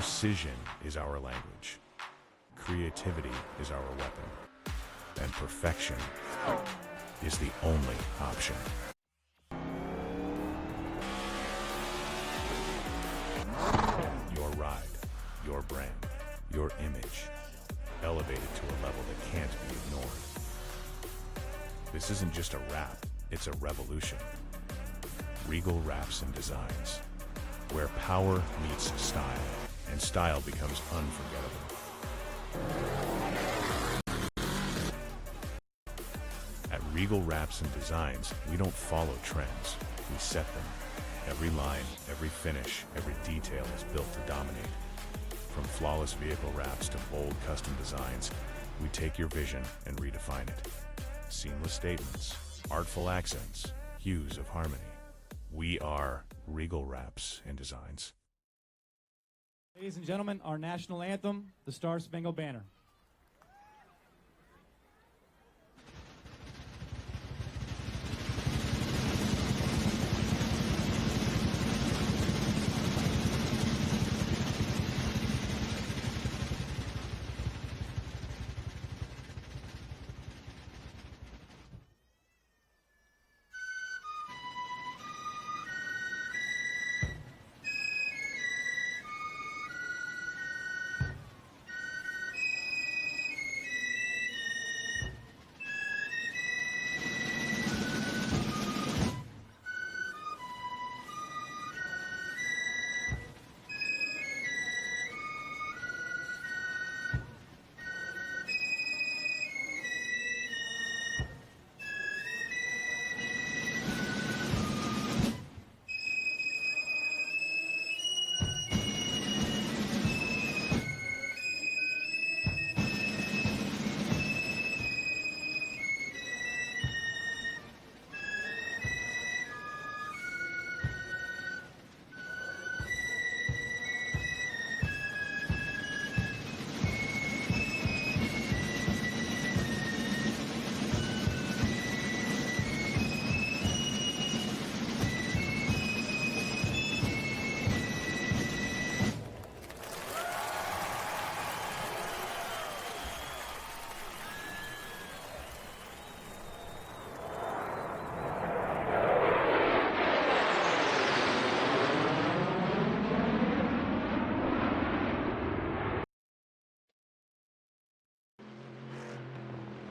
Precision is our language. Creativity is our weapon. And perfection is the only option. Your ride, your brand, your image, elevated to a level that can't be ignored. This isn't just a wrap, it's a revolution. Regal Wrapz and Designs, where power meets style, and style becomes unforgettable. At Regal Wrapz and Designs, we don't follow trends, we set them. Every line, every finish, every detail is built to dominate. From flawless vehicle wraps to bold custom designs, we take your vision and redefine it. Seamless statements, artful accents, hues of harmony. We are Regal Wrapz and Designs. Ladies and gentlemen, our national anthem, the Star Spangled Banner.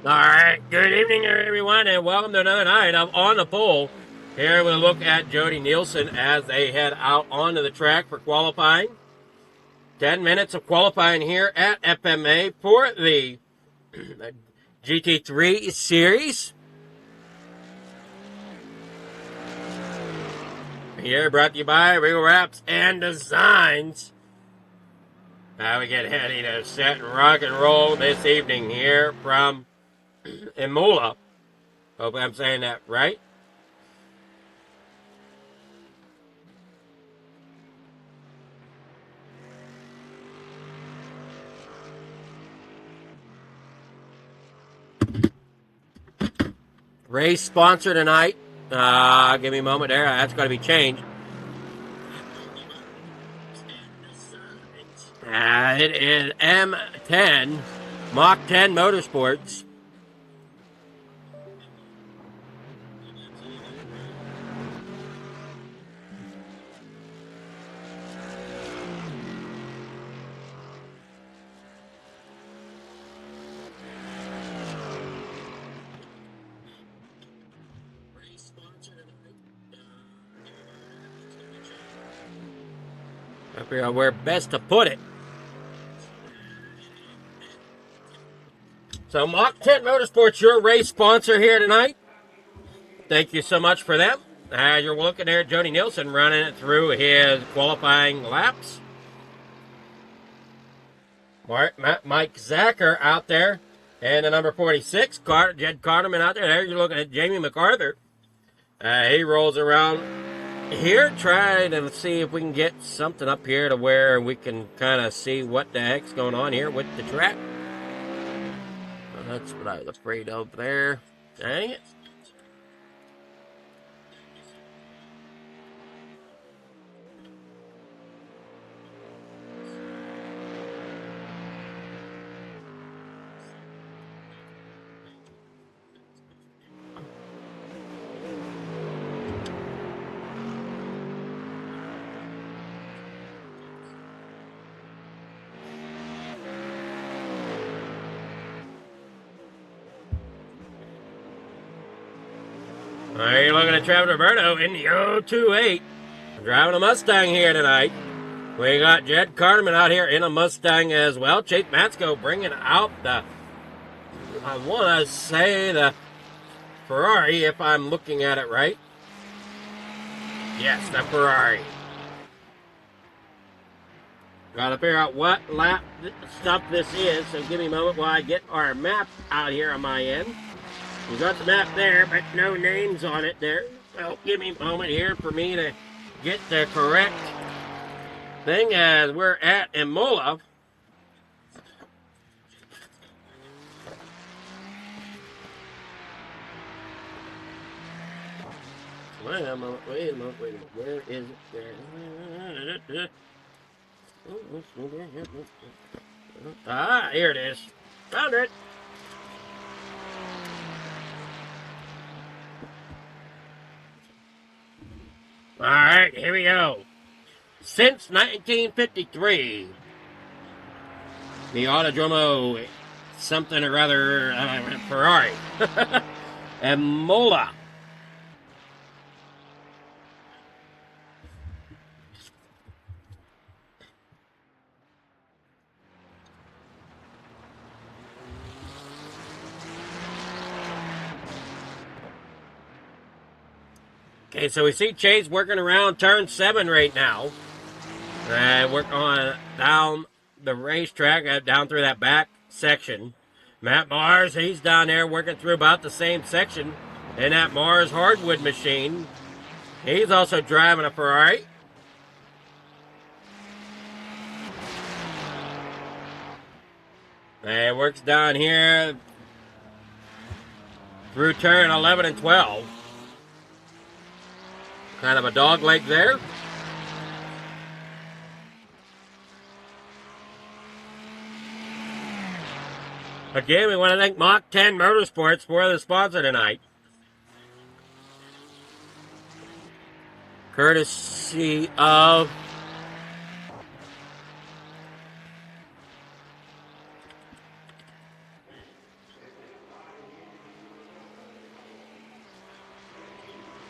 All right, good evening, everyone, and welcome to another night of On the Pole. Here we'll look at Jody Nielsen as they head out onto the track for qualifying. 10 minutes of qualifying here at FMA for the GT3 series. Here brought to you by Regal Wrapz and Designs. Now we get ready to set and rock and roll this evening here from IMOLA. Hope I'm saying that right. Race sponsor tonight. Give me a moment there. That's got to be changed. It is M10 Mach 10 Motorsports. I figure out where best to put it. So Mach 10 Motorsports, your race sponsor here tonight. Thank you so much for them. You're looking there at Jody Nielsen running it through his qualifying laps. Mike Zacher out there. And the number 46, Jed Carterman out there. There you're looking at Jamie MacArthur. He rolls around here trying to see if we can get something up here to where we can kind of see what the heck's going on here with the track. That's what I was afraid of there. Dang it. Are you looking at Travis Roberto in the 028. Driving a Mustang here tonight. We got Jed Carterman out here in a Mustang as well. Chase Matsko bringing out the, I want to say the Ferrari, if I'm looking at it right. Yes, the Ferrari. Gotta figure out what lap stuff this is, so give me a moment while I get our map out here on my end. We got the map there, but no names on it there. Well, give me a moment here for me to get the correct thing as we're at IMOLA. Wait a moment, where is it there? Ah, here it is. Found it. All right, here we go. Since 1953, the Autodromo something or other Ferrari IMOLA. Okay, so we see Chase working around turn 7 right now. Working on down the racetrack, down through that back section. Matt Mars, he's down there working through about the same section in that Mars hardwood machine. He's also driving a Ferrari. And works down here through turn 11 and 12. Kind of a dog leg there. Again, we want to thank Mach 10 Motorsports for the sponsor tonight. Courtesy of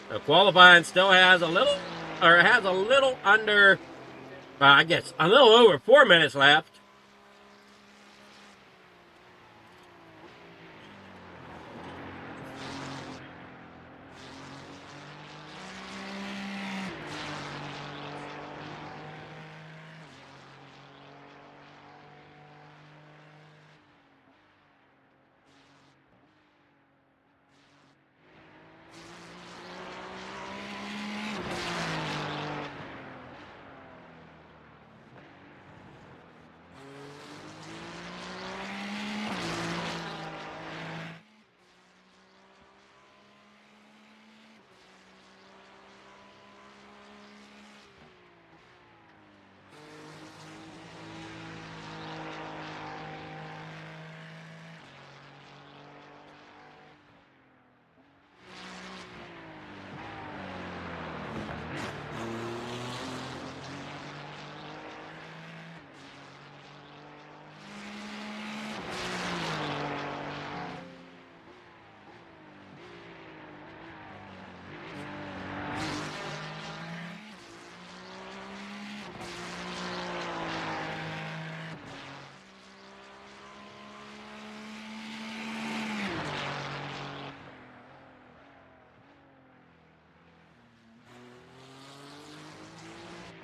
the qualifying still has a little under, I guess, a little over 4 minutes left.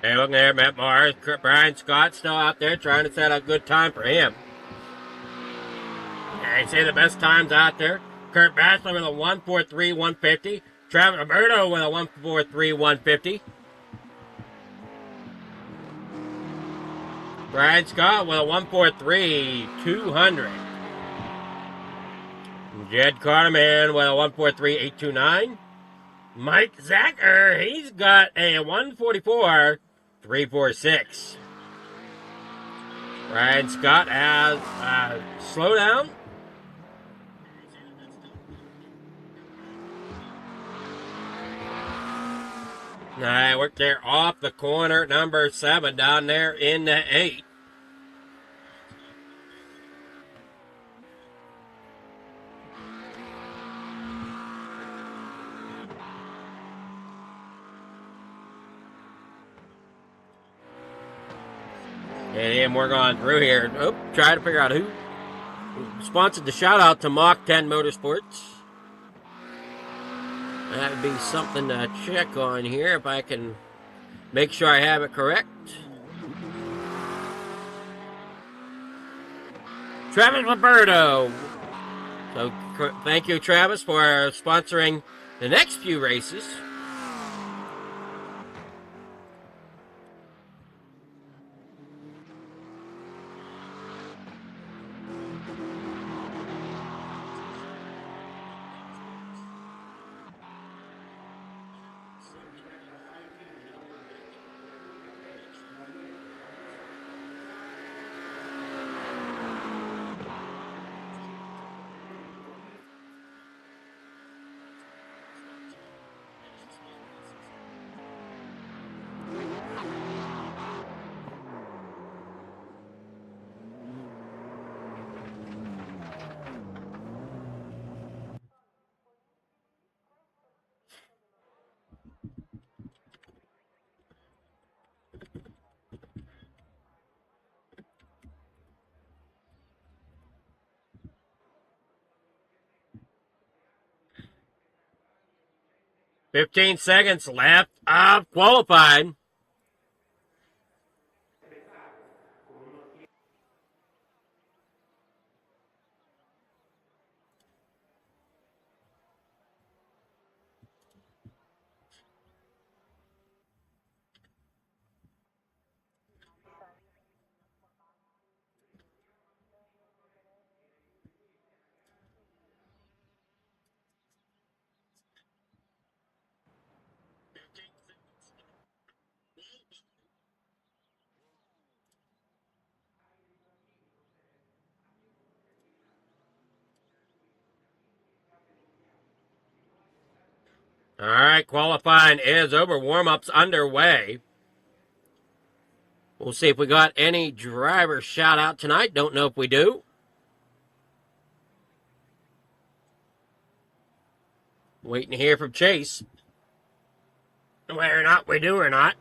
Hey, look there, Matt Mars. Brian Scott still out there trying to set a good time for him. Yeah, you see the best times out there. Kurt Bachelor with a 1:43.150. Travis Roberto with a 1:43.150. Brian Scott with a 1:43.200. Jed Carterman with a 1:43.829. Mike Zacher, he's got a 1:44.346. Brian Scott has a slowdown. I worked there off the corner, number 7, down there in the 8. And we're going through here. Oh, try to figure out who sponsored the shout out to Mach 10 Motorsports. That would be something to check on here if I can make sure I have it correct. Travis Roberto. So thank you, Travis, for sponsoring the next few races. "15 seconds left of qualifying. All right, qualifying is over. Warm-up's underway. We'll see if we got any driver shout-out tonight. Don't know if we do. Waiting to hear from Chase. Whether or not we do or not.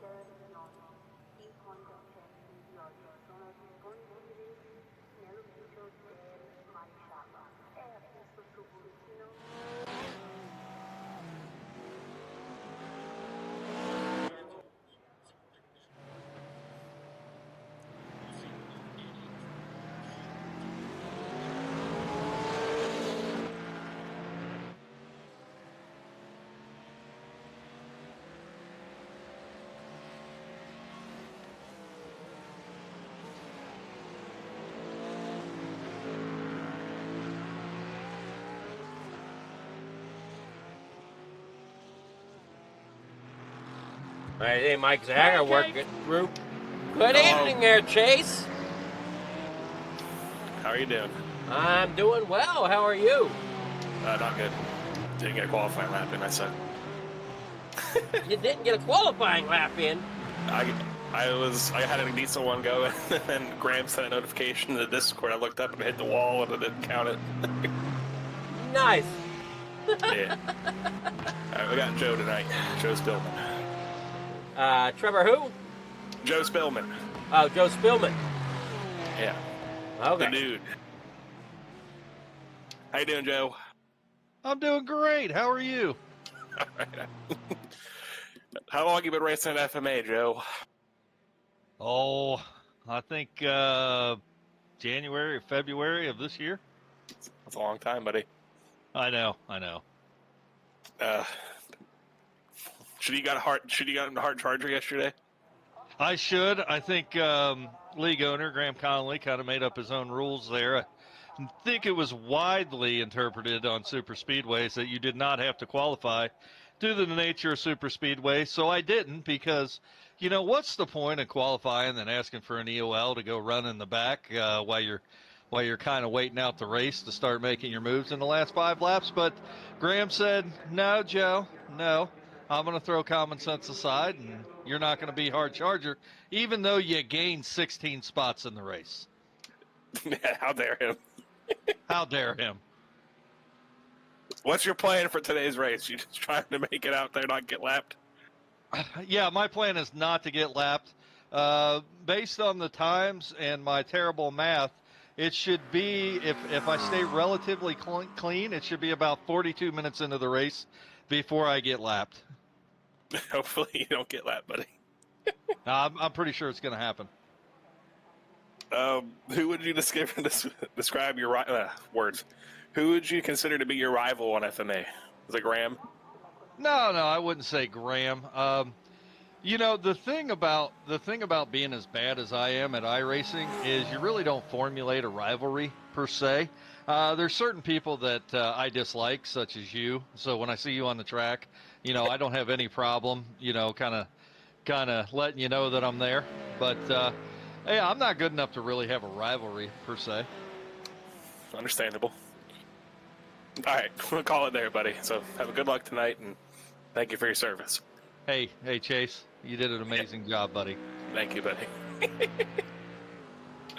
Hey, Mike Zager working through. Good evening there, Chase. How are you doing? I'm doing well. How are you? Not good. Didn't get a qualifying lap in, I said. You didn't get a qualifying lap in. I had a decent one go, and then Graham sent a notification to the Discord. I looked up and hit the wall, and it didn't count it. Nice. Yeah. All right, we got Joe tonight. Joe Spillman. Trevor who? Joe Spillman. Oh, Joe Spillman. Yeah. Okay. The dude. How you doing, Joe? I'm doing great. How are you? All right. How long you been racing at FMA, Joe? Oh, I think January or February of this year. That's a long time, buddy. I know. Should you got in a hard charger yesterday? I should. I think league owner Graham Connolly kind of made up his own rules there. I think it was widely interpreted on super speedways that you did not have to qualify due to the nature of super speedway. So I didn't, because, you know, what's the point of qualifying and asking for an EOL to go run in the back while you're kind of waiting out the race to start making your moves in the last 5 laps? But Graham said, no, Joe, no. I'm going to throw common sense aside, and you're not going to be hard charger, even though you gained 16 spots in the race. How dare him? How dare him? What's your plan for today's race? You just trying to make it out there, not get lapped? Yeah, my plan is not to get lapped, Based on the times and my terrible math, it should be, if I stay relatively clean, it should be about 42 minutes into the race before I get lapped. Hopefully you don't get lapped, buddy. I'm pretty sure it's going to happen. Who would you describe your words? Who would you consider to be your rival on FMA? Is it Graham? No, I wouldn't say Graham. You know, the thing about being as bad as I am at iRacing is you really don't formulate a rivalry per se. There's certain people that I dislike, such as you. So when I see you on the track, you know, I don't have any problem, you know, kind of letting you know that I'm there. But yeah, I'm not good enough to really have a rivalry per se. Understandable. All right, we'll call it there, buddy. So have a good luck tonight, and thank you for your service. Hey, Chase, you did an amazing job, buddy. Thank you, buddy. All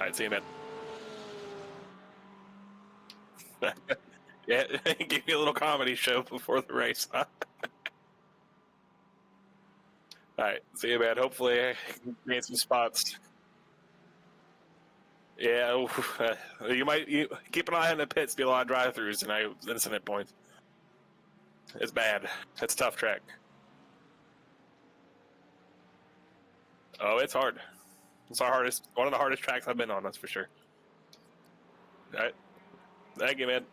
right, see you, man. Yeah, give me a little comedy show before the race. Huh? All right, see you, man. Hopefully, I can gain some spots. Yeah, you keep an eye on the pits. Be a lot of drive-throughs and incident points. It's bad. It's a tough track. Oh, it's hard. It's one of the hardest tracks I've been on. That's for sure. All right, thank you, man.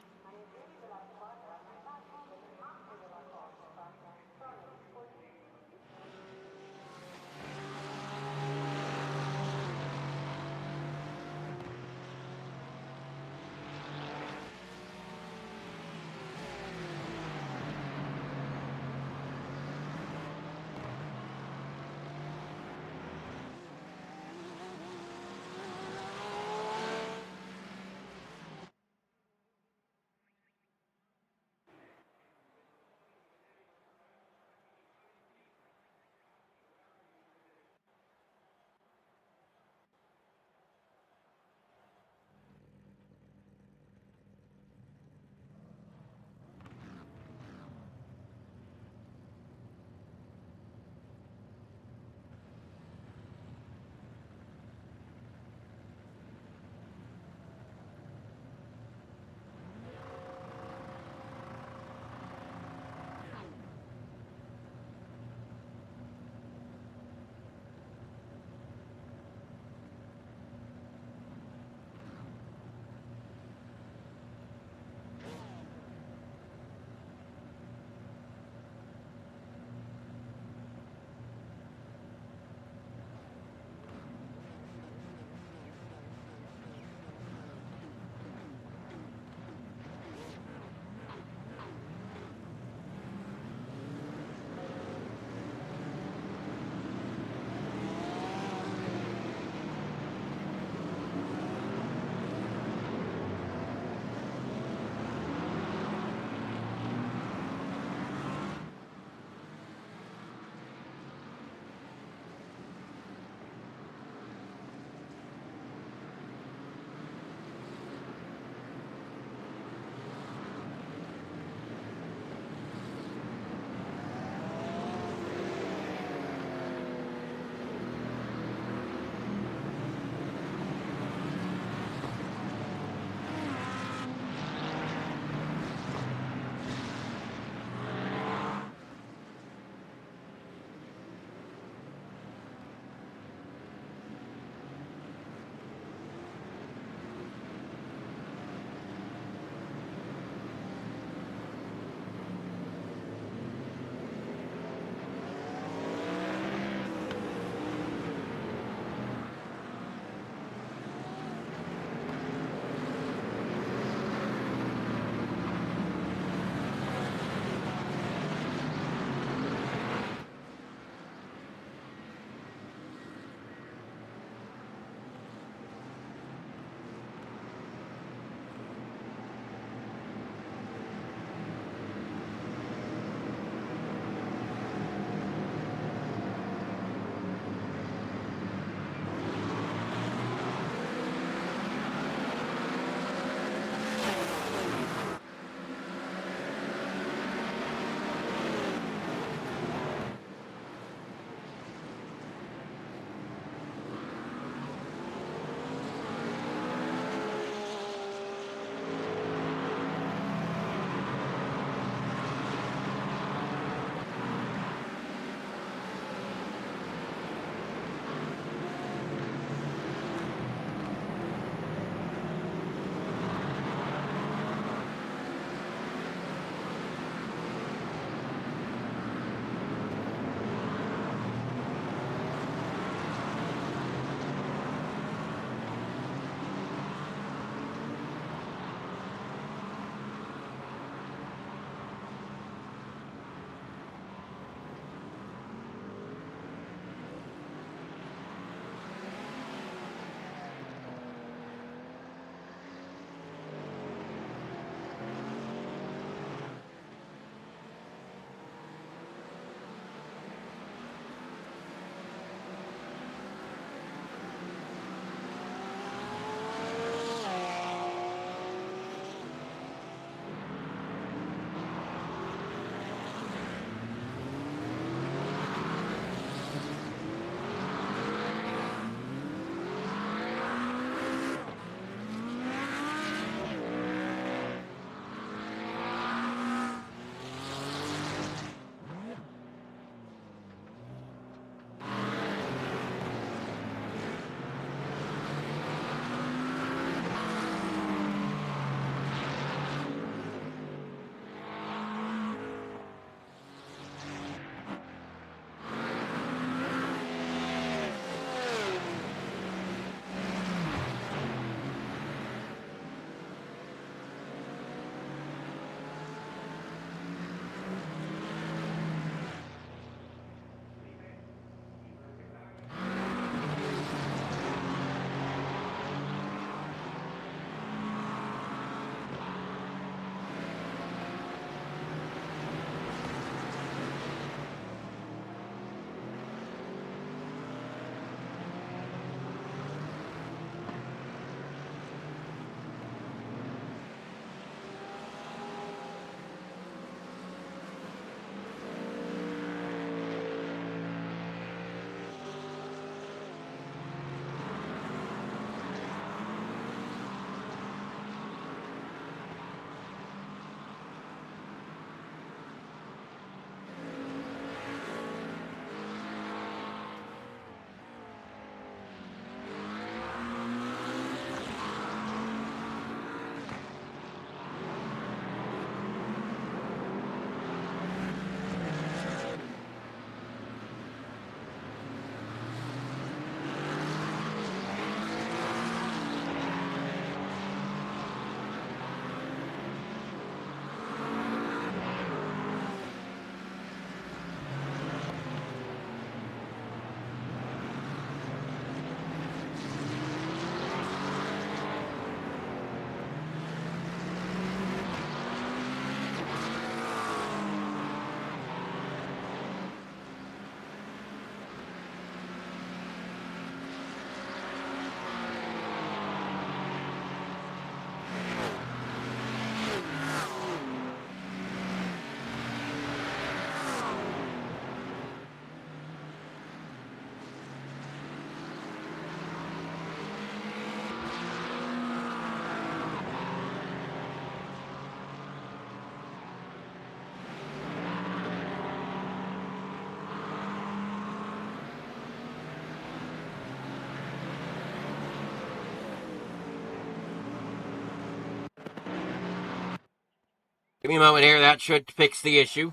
Give me a moment here. That should fix the issue.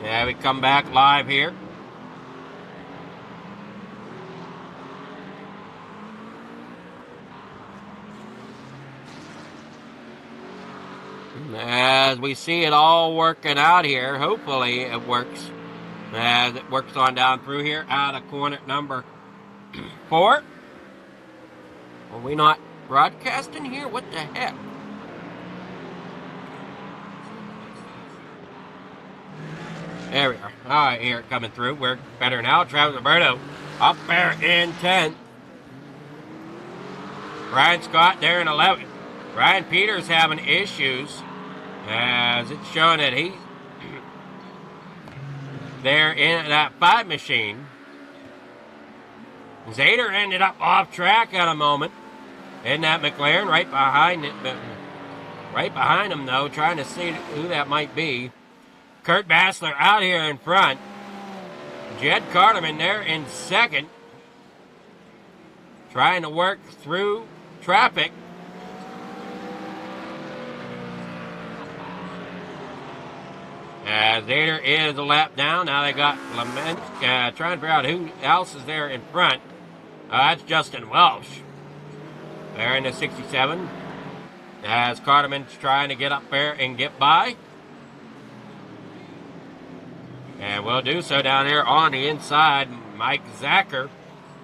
Yeah, we come back live here. As we see it all working out here, hopefully it works. As it works on down through here, out of corner number 4. Are we not broadcasting here? What the heck? There we are. All right, here coming through. We're better now. Travis Alberto up there in 10th. Brian Scott there in 11th. Ryan Peters having issues as it's showing that he's there in that 5 machine. Zader ended up off track at a moment in that McLaren right behind it, right behind him though, trying to see who that might be. Kurt Bassler out here in front. Jed Carterman there in 2nd, trying to work through traffic. Zader is a lap down. Now they got Lament trying to figure out who else is there in front. That's Justin Welsh. There in the 67. As Carterman's trying to get up there and get by. And we'll do so down here on the inside. Mike Zacher.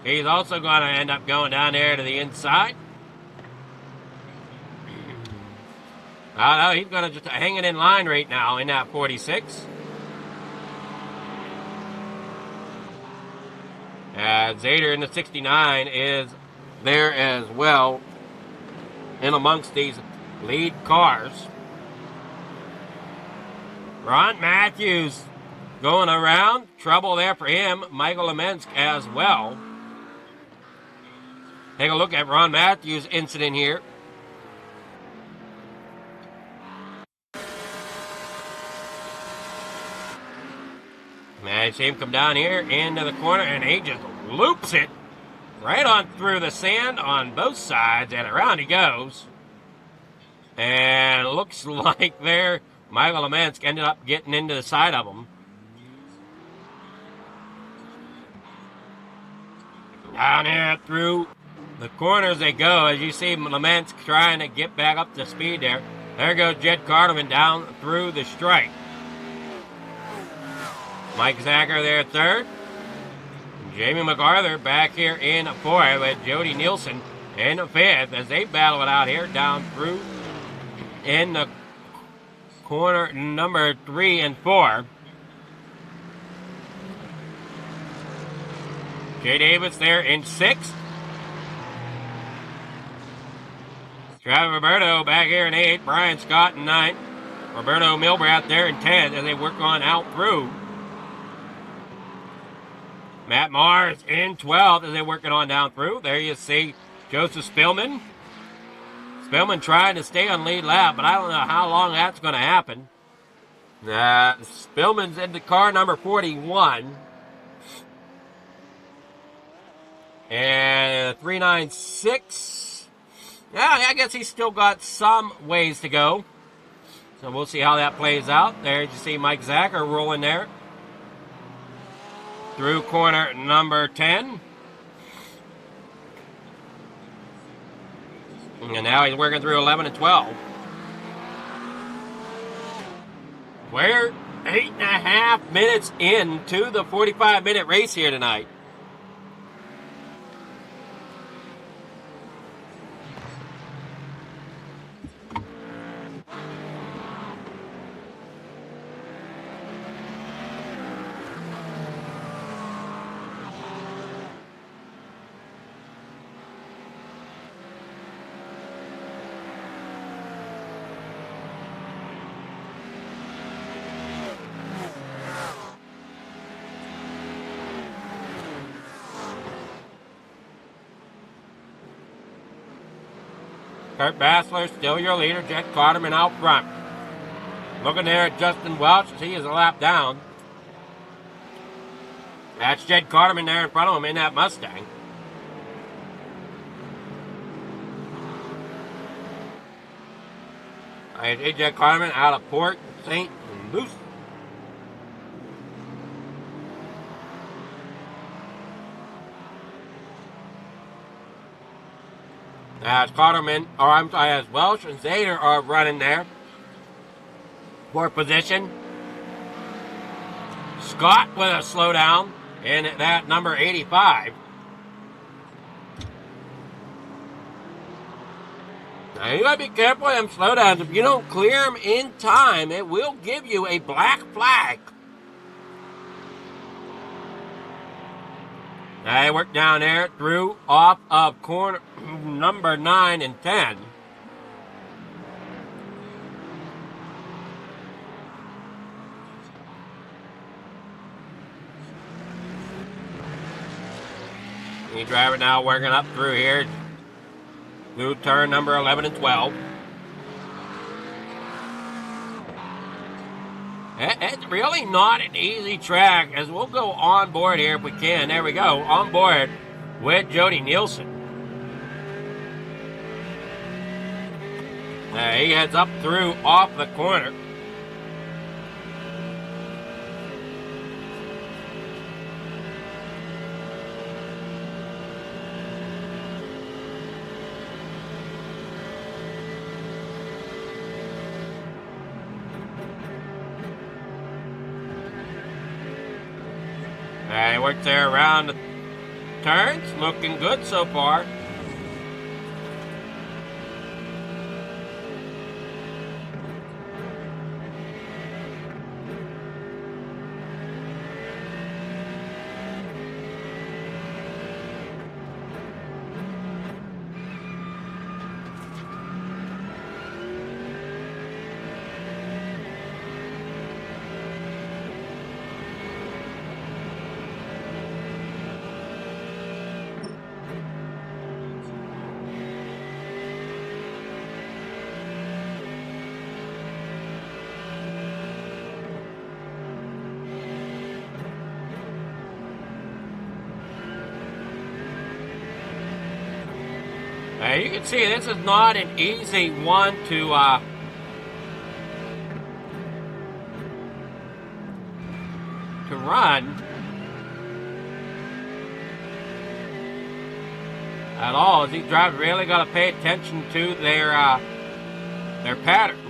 He's also going to end up going down there to the inside. I know he's going to just hang it in line right now in that 46. Zader in the 69 is there as well in amongst these lead cars. Ron Matthews going around. Trouble there for him. Michael Lemensk as well. Take a look at Ron Matthews' incident here. Man, I see him come down here into the corner, and he just loops it right on through the sand on both sides, and around he goes. And it looks like there, Michael Lemensk ended up getting into the side of him. Down here through the corners they go, as you see Lemensk trying to get back up to speed there. There goes Jed Carterman down through the stripe. Mike Zacher there 3rd. Jamie MacArthur back here in 4th with Jody Nielsen in 5th as they battle it out here down through in the corner number 3 and 4. Jay Davis there in 6th. Travis Roberto back here in 8th. Brian Scott in 9th. Roberto Milbrath there in 10th as they work on out through. Matt Mars in 12th as they're working on down through. There you see Joseph Spillman. Spillman trying to stay on lead lap, but I don't know how long that's going to happen. Spillman's into car number 41. And 396. Yeah, I guess he's still got some ways to go. So we'll see how that plays out. There you see Mike Zacher rolling there. Through corner number 10. And now he's working through 11 and 12. We're 8.5 minutes into the 45-minute race here tonight. Kurt Bassler, still your leader. Jed Carterman out front. Looking there at Justin Welch as he is a lap down. That's Jed Carterman there in front of him in that Mustang. AJ Carmen out of Port St. Lucie. As Carterman, or I'm sorry, as Welsh and Zader are running there for position. Scott with a slowdown in that number 85. Now you gotta be careful with them slowdowns. If you don't clear them in time, it will give you a black flag. They work down there through off of corner number 9 and 10. The driver now working up through here. Through turn number 11 and 12. It's really not an easy track, as we'll go on board here if we can. There we go, on board with Jody Nielsen. He heads up through off the corner. He works there around the turns, looking good so far. You can see this is not an easy one to run at all. As these drivers really got to pay attention to their patterns.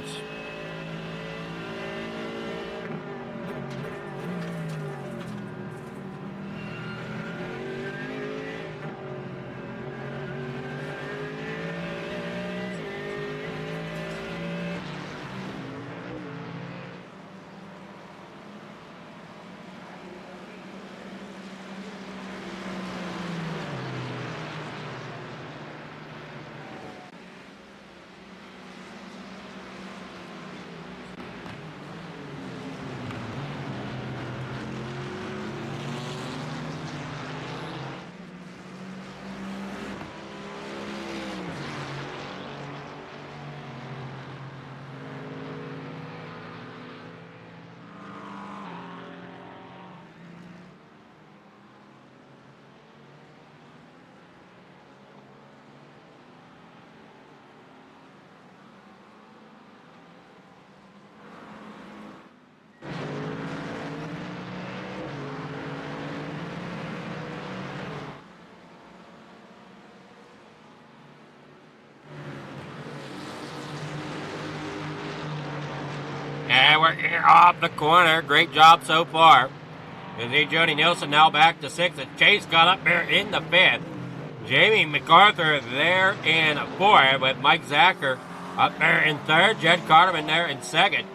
And we're off the corner. Great job so far. You see Jody Nielsen now back to 6th. And Chase got up there in the 5th. Jamie MacArthur there in 4th with Mike Zacher up there in 3rd. Jed Carterman there in 2nd.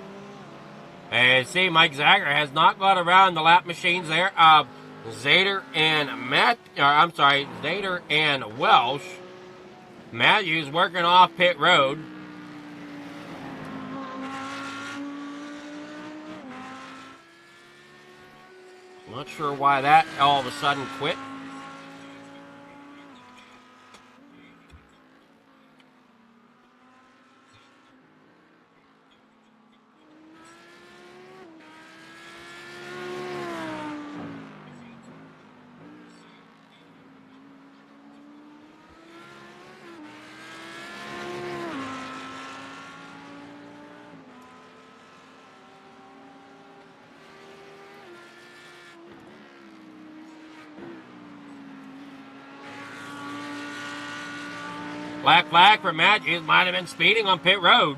And see Mike Zacher has not got around the lap machines there of Zader and Zader and Welsh. Matthews working off pit road. Not sure why that all of a sudden quit. Black flag for Matthews. Might have been speeding on pit road.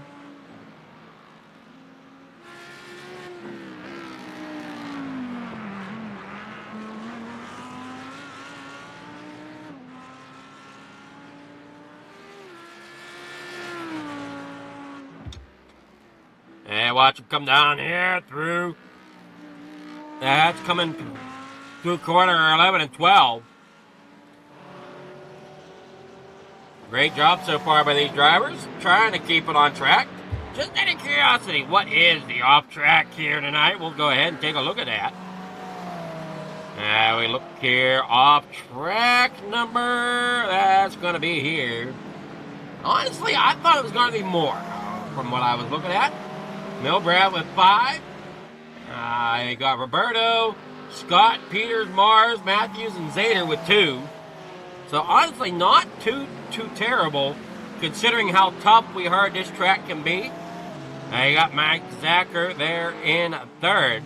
And watch him come down here through. That's coming through corner 11 and 12. Great job so far by these drivers, trying to keep it on track. Just out of curiosity, what is the off track here tonight? We'll go ahead and take a look at that. We look here, off track number, that's going to be here. Honestly, I thought it was going to be more from what I was looking at. Milbrad with 5. You got Roberto, Scott, Peters, Mars, Matthews, and Zader with 2. So honestly, not too terrible, considering how tough we heard this track can be. You got Mike Zacher there in 3rd.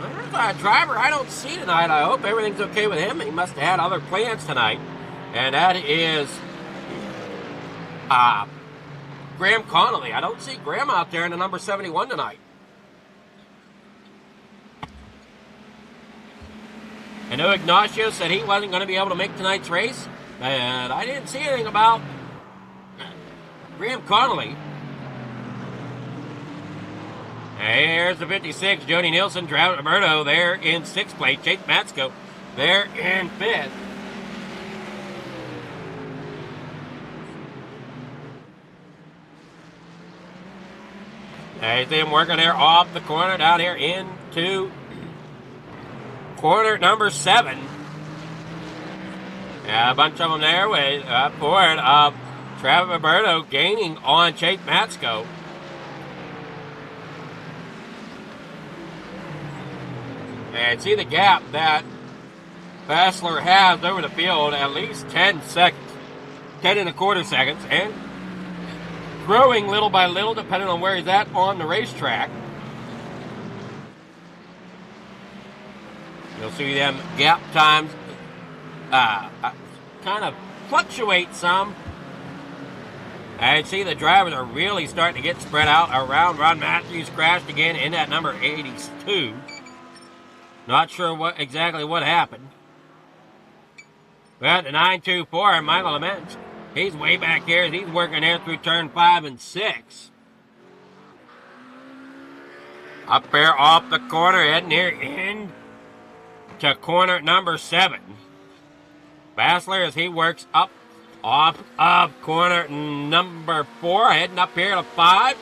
There's a driver I don't see tonight. I hope everything's okay with him. He must have had other plans tonight. And that is Graham Connolly. I don't see Graham out there in the number 71 tonight. I know Ignacio said he wasn't going to be able to make tonight's race, and I didn't see anything about Graham Connolly. Here's the 56, Jody Nielsen, Travis Roberto there in 6th place, Chase Matsko there in 5th. I see him working there off the corner down here into corner number 7. A bunch of them there with forward of Travis Roberto gaining on Chase Matsko. And see the gap that Bassler has over the field, at least 10 seconds, 10 and a quarter seconds, and growing little by little depending on where he's at on the racetrack. You'll see them gap times kind of fluctuate some. I see the drivers are really starting to get spread out around. Ron Matthews crashed again in that number 82. Not sure exactly what happened. But the 924, Michael Laments, he's way back here. He's working there through turn 5 and 6. Up there off the corner, heading here in to corner number 7. Bassler, as he works up off of corner number 4, heading up here to 5,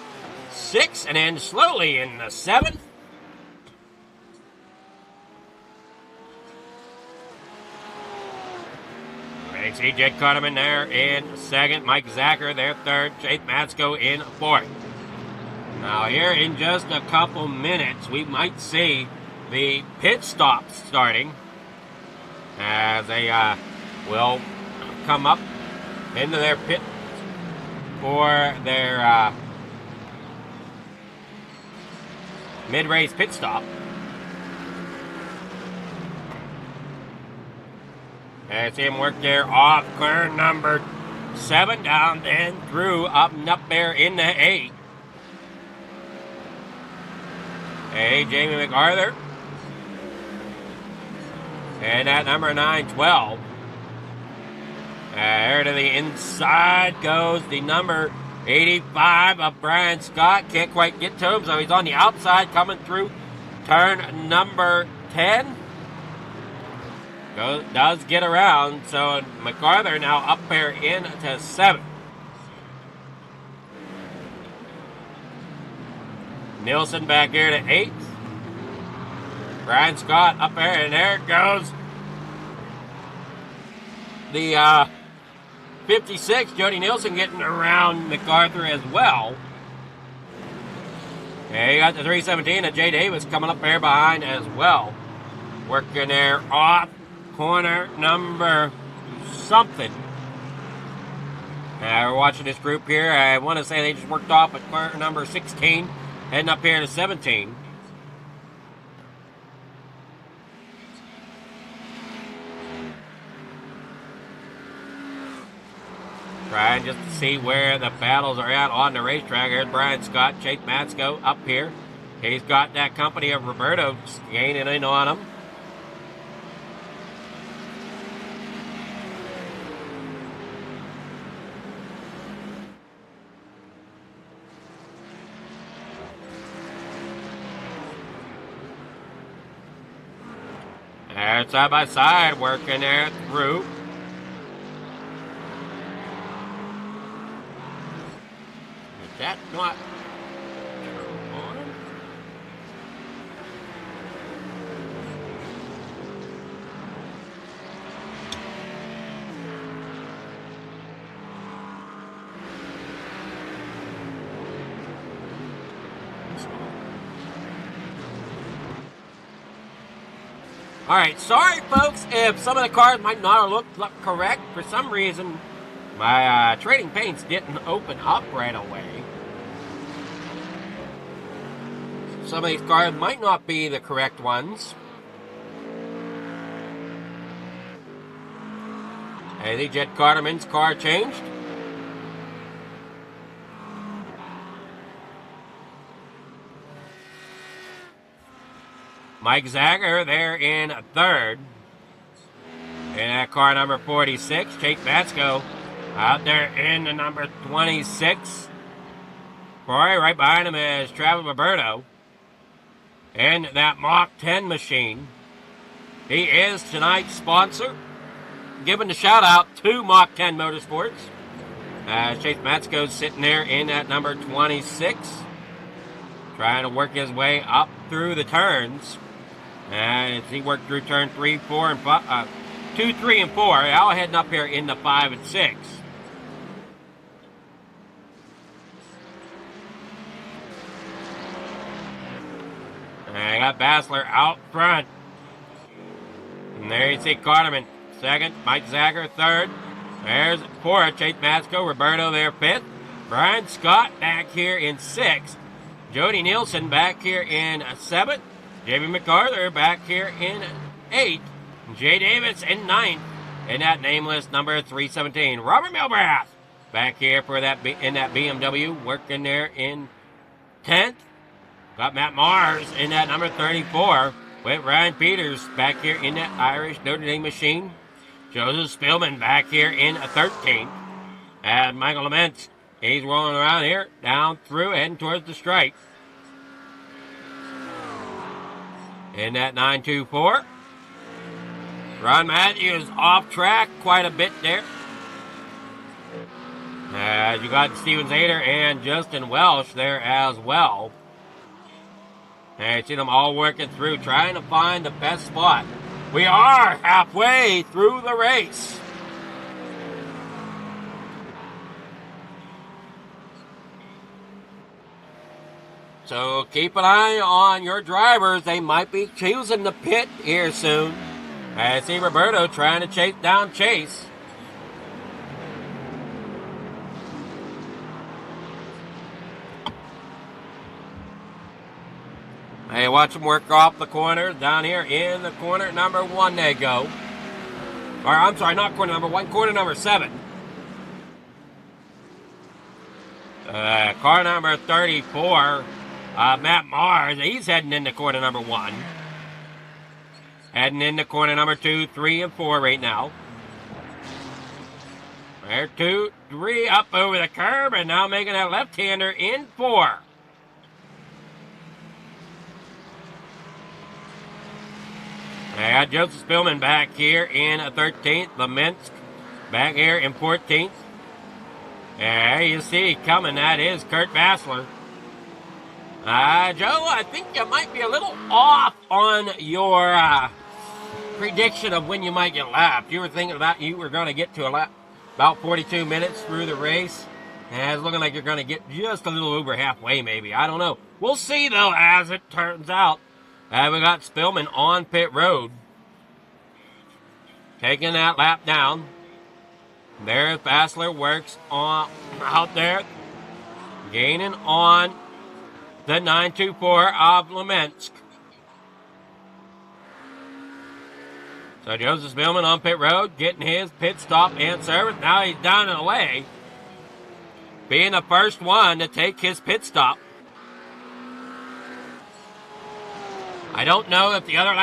6, and then slowly in the 7th. You see Jed Cutterman there in 2nd, Mike Zacher there 3rd, Chase Matsko in 4th. Now here in just a couple minutes, we might see the pit stops starting as they will come up into their pit for their mid-race pit stop. I see him work there off corner number 7 down and through up and up there in the 8. Hey, Jamie MacArthur. And at number 912. Here to the inside goes the number 85 of Brian Scott. Can't quite get to him, so he's on the outside coming through turn number 10. Does get around, so MacArthur now up there into 7th. Nielsen back here to 8th. Brian Scott up there, and there goes the 56, Jody Nielsen, getting around MacArthur as well. And you got the 317 of Jay Davis coming up there behind as well. Working there off corner number something. We're watching this group here. I want to say they just worked off at corner number 16, heading up here to 17. Trying just to see where the battles are at on the racetrack. Here's Brian Scott, Chase Matsko up here. He's got that company of Roberto gaining in on him. They're side by side working there through. Is that not on? All right, sorry folks if some of the cars might not have looked correct. For some reason, my trading paints didn't open up right away. Some of these cars might not be the correct ones. I think Jed Carterman's car changed. Mike Zager there in third. In that car number 46. Jake Matsko out there in the number 26. Right behind him is Travis Roberto. And that Mach 10 machine. He is tonight's sponsor. Giving the shout out to Mach 10 Motorsports. Chase Matsko's sitting there in that number 26. Trying to work his way up through the turns. As he worked through turn 3, 4, and 5, 2, 3, and 4. Now heading up here into 5 and 6. And I got Bassler out front. And there you see Carterman second, Mike Zager third. There's 4th, Chase Matsko, Roberto there 5th. Brian Scott back here in 6th. Jody Nielsen back here in 7th. Jamie MacArthur back here in 8th. Jay Davis in 9th. And that nameless number 317. Robert Milbrath back here for that in that BMW, working there in 10th. Got Matt Mars in that number 34. With Ryan Peters back here in that Irish Notre Dame machine. Joseph Spillman back here in 13th. And Michael Laments, he's rolling around here, down through, heading towards the stripe. In that 924. Ron Matthews off track quite a bit there. You got Steven Zader and Justin Welsh there as well. And you see them all working through, trying to find the best spot. We are halfway through the race. So keep an eye on your drivers. They might be choosing the pit here soon. I see Roberto trying to chase down Chase. Hey, watch them work off the corner. Down here in the corner number 1 they go. Or I'm sorry, not corner number 1, corner number 7. Car number 34. Matt Mars, he's heading into corner number 1. Heading into corner number 2, 3, and 4 right now. There, 2, 3 up over the curb, and now making that left-hander in 4. I got Joseph Spillman back here in 13th. Laments back here in 14th. There you see coming, that is Kurt Bassler. Joe, I think you might be a little off on your prediction of when you might get lapped. You were thinking about you were going to get to a lap about 42 minutes through the race. And it's looking like you're going to get just a little over halfway maybe. I don't know. We'll see though as it turns out. We got Spillman on pit road. Taking that lap down. There Bassler works on out there. Gaining on the 924 of Lemensk. So Joseph Spillman on pit road, getting his pit stop and service. Now he's down and away. being the first one to take his pit stop. I don't know if the other